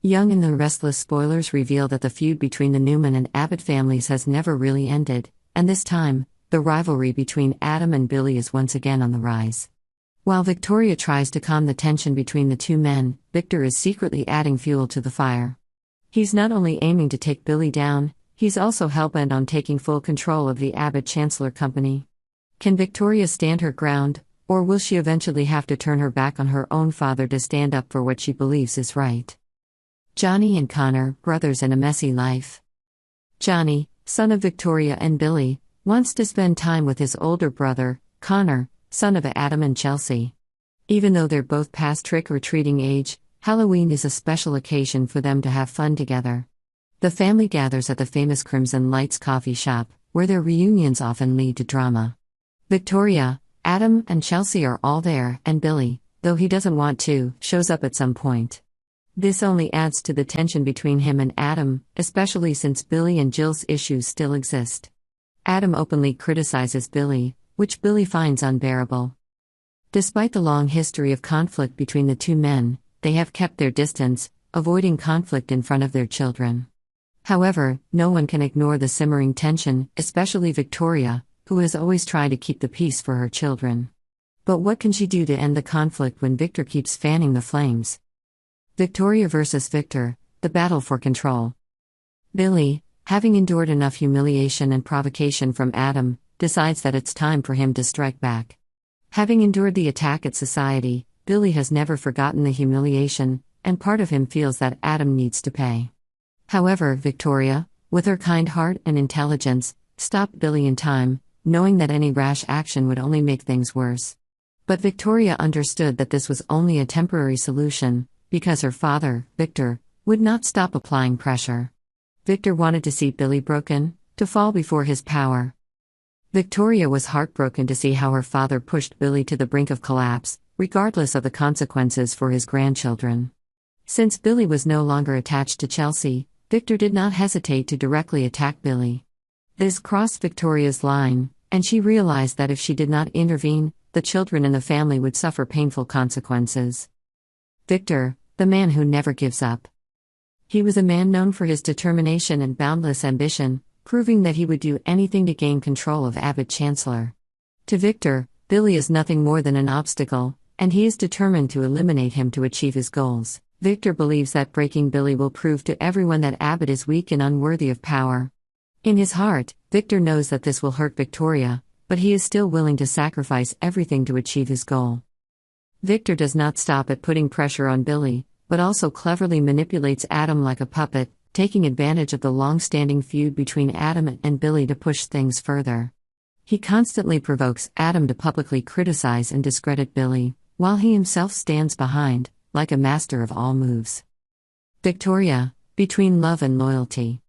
Young and the Restless Spoilers reveal that the feud between the Newman and Abbott families has never really ended, and this time, the rivalry between Adam and Billy is once again on the rise. While Victoria tries to calm the tension between the two men, Victor is secretly adding fuel to the fire. He's not only aiming to take Billy down, he's also hellbent on taking full control of the Abbott Chancellor Company. Can Victoria stand her ground, or will she eventually have to turn her back on her own father to stand up for what she believes is right? Johnny and Connor, brothers in a messy life. Johnny, son of Victoria and Billy, wants to spend time with his older brother, Connor, son of Adam and Chelsea. Even though they're both past trick-or-treating age, Halloween is a special occasion for them to have fun together. The family gathers at the famous Crimson Lights coffee shop, where their reunions often lead to drama. Victoria, Adam, and Chelsea are all there, and Billy, though he doesn't want to, shows up at some point. This only adds to the tension between him and Adam, especially since Billy and Jill's issues still exist. Adam openly criticizes Billy, which Billy finds unbearable. Despite the long history of conflict between the two men, they have kept their distance, avoiding conflict in front of their children. However, no one can ignore the simmering tension, especially Victoria, who has always tried to keep the peace for her children. But what can she do to end the conflict when Victor keeps fanning the flames? Victoria versus Victor, the battle for control. Billy, having endured enough humiliation and provocation from Adam, decides that it's time for him to strike back. Having endured the attack at society, Billy has never forgotten the humiliation, and part of him feels that Adam needs to pay. However, Victoria, with her kind heart and intelligence, stopped Billy in time, knowing that any rash action would only make things worse. But Victoria understood that this was only a temporary solution, because her father, Victor, would not stop applying pressure. Victor wanted to see Billy broken, to fall before his power. Victoria was heartbroken to see how her father pushed Billy to the brink of collapse, regardless of the consequences for his grandchildren. Since Billy was no longer attached to Chelsea, Victor did not hesitate to directly attack Billy. This crossed Victoria's line, and she realized that if she did not intervene, the children in the family would suffer painful consequences. Victor, the man who never gives up. He was a man known for his determination and boundless ambition, proving that he would do anything to gain control of Abbott Chancellor. To Victor, Billy is nothing more than an obstacle, and he is determined to eliminate him to achieve his goals. Victor believes that breaking Billy will prove to everyone that Abbott is weak and unworthy of power. In his heart, Victor knows that this will hurt Victoria, but he is still willing to sacrifice everything to achieve his goal. Victor does not stop at putting pressure on Billy, but also cleverly manipulates Adam like a puppet, taking advantage of the long-standing feud between Adam and Billy to push things further. He constantly provokes Adam to publicly criticize and discredit Billy, while he himself stands behind, like a master of all moves. Victoria, between love and loyalty.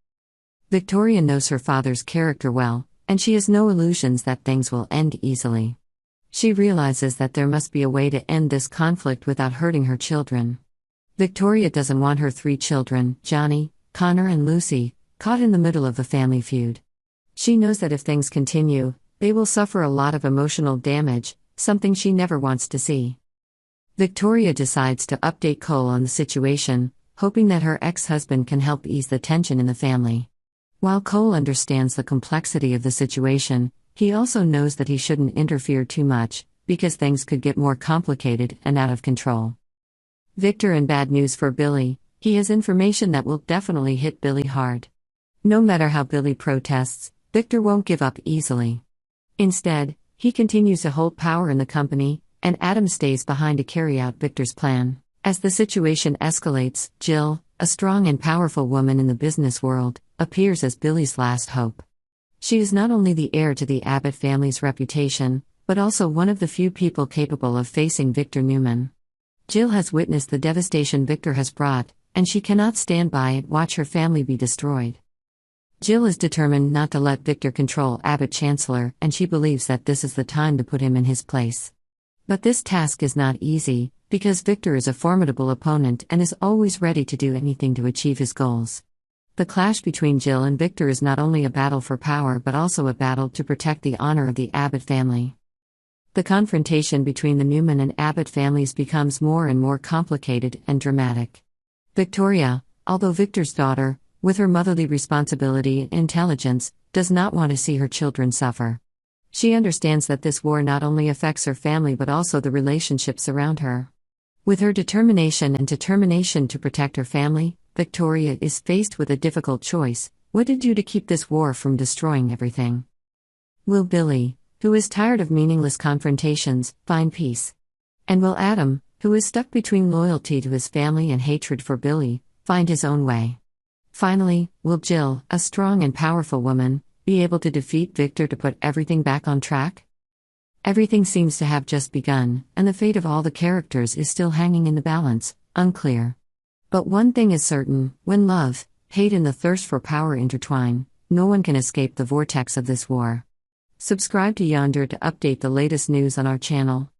Victoria knows her father's character well, and she has no illusions that things will end easily. She realizes that there must be a way to end this conflict without hurting her children. Victoria doesn't want her 3 children, Johnny, Connor and Lucy, caught in the middle of the family feud. She knows that if things continue, they will suffer a lot of emotional damage, something she never wants to see. Victoria decides to update Cole on the situation, hoping that her ex-husband can help ease the tension in the family. While Cole understands the complexity of the situation, he also knows that he shouldn't interfere too much, because things could get more complicated and out of control. Victor and bad news for Billy. He has information that will definitely hit Billy hard. No matter how Billy protests, Victor won't give up easily. Instead, he continues to hold power in the company, and Adam stays behind to carry out Victor's plan. As the situation escalates, Jill, a strong and powerful woman in the business world, appears as Billy's last hope. She is not only the heir to the Abbott family's reputation, but also one of the few people capable of facing Victor Newman. Jill has witnessed the devastation Victor has brought, and she cannot stand by and watch her family be destroyed. Jill is determined not to let Victor control Abbott Chancellor, and she believes that this is the time to put him in his place. But this task is not easy, because Victor is a formidable opponent and is always ready to do anything to achieve his goals. The clash between Jill and Victor is not only a battle for power but also a battle to protect the honor of the Abbott family. The confrontation between the Newman and Abbott families becomes more and more complicated and dramatic. Victoria, although Victor's daughter, with her motherly responsibility and intelligence, does not want to see her children suffer. She understands that this war not only affects her family but also the relationships around her. With her determination to protect her family, Victoria is faced with a difficult choice: what to do to keep this war from destroying everything. Will Billy, who is tired of meaningless confrontations, find peace? And will Adam, who is stuck between loyalty to his family and hatred for Billy, find his own way? Finally, will Jill, a strong and powerful woman, be able to defeat Victor to put everything back on track? Everything seems to have just begun, and the fate of all the characters is still hanging in the balance, unclear. But one thing is certain: when love, hate, and the thirst for power intertwine, no one can escape the vortex of this war. Subscribe to Yonder to update the latest news on our channel.